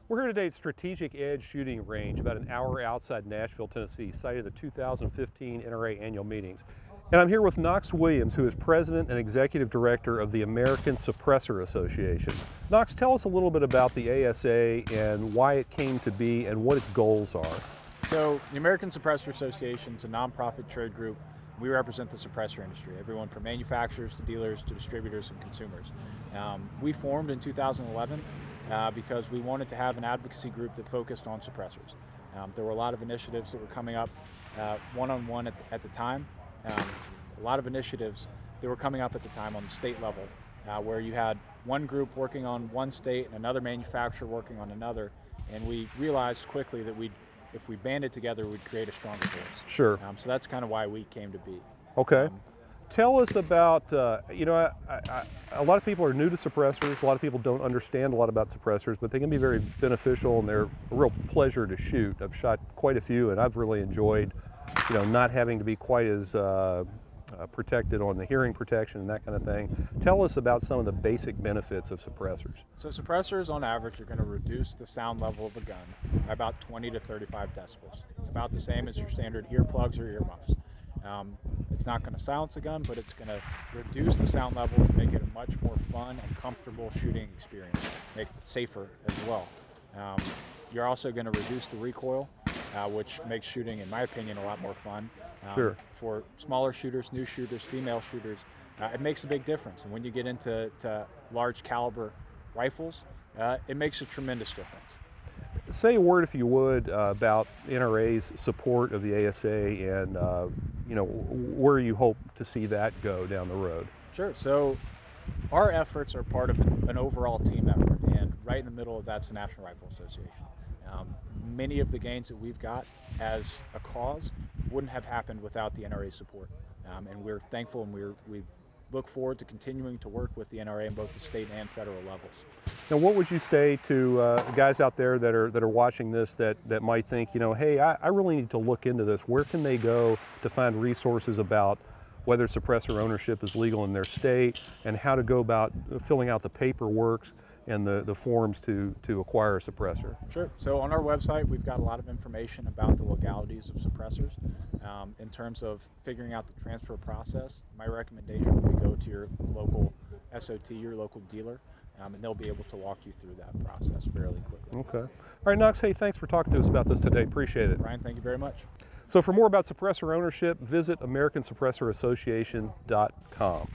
We're here today at Strategic Edge Shooting Range, about an hour outside Nashville, Tennessee, site of the 2015 NRA annual meetings. And I'm here with Knox Williams, who is President and Executive Director of the American Suppressor Association. Knox, tell us a little bit about the ASA and why it came to be and what its goals are. So the American Suppressor Association is a nonprofit trade group. We represent the suppressor industry, everyone from manufacturers to dealers to distributors and consumers. We formed in 2011 because we wanted to have an advocacy group that focused on suppressors. There were a lot of initiatives that were coming up one-on-one at the time. A lot of initiatives that were coming up at the time on the state level, where you had one group working on one state and another manufacturer working on another, and we realized quickly that if we banded together, we'd create a stronger voice. Sure. So that's kind of why we came to be. Okay. Tell us about, a lot of people are new to suppressors. A lot of people don't understand a lot about suppressors, but they can be very beneficial and they're a real pleasure to shoot. I've shot quite a few and I've really enjoyed, not having to be quite as protected on the hearing protection and that kind of thing. Tell us about some of the basic benefits of suppressors. So suppressors on average are going to reduce the sound level of a gun by about 20 to 35 decibels. It's about the same as your standard earplugs or earmuffs. It's not going to silence a gun, but it's going to reduce the sound level to make it a much more fun and comfortable shooting experience, make it safer as well. You're also going to reduce the recoil, which makes shooting, in my opinion, a lot more fun. Sure. For smaller shooters, new shooters, female shooters, it makes a big difference. And when you get into large caliber rifles, it makes a tremendous difference. Say a word, if you would, about NRA's support of the ASA and where you hope to see that go down the road. Sure. So our efforts are part of an overall team effort, and right in the middle of that's the National Rifle Association. Many of the gains that we've got as a cause wouldn't have happened without the NRA support, and we're thankful, and we look forward to continuing to work with the NRA in both the state and federal levels. Now, what would you say to guys out there that are watching this that might think, hey, I really need to look into this. Where can they go to find resources about whether suppressor ownership is legal in their state and how to go about filling out the paperwork and the forms to acquire a suppressor? Sure. So on our website, we've got a lot of information about the legalities of suppressors. In terms of figuring out the transfer process, my recommendation would be go to your local SOT, your local dealer, and they'll be able to walk you through that process fairly quickly. Okay. All right, Knox, hey, thanks for talking to us about this today. Appreciate it. Brian, thank you very much. So for more about suppressor ownership, visit AmericanSuppressorAssociation.com.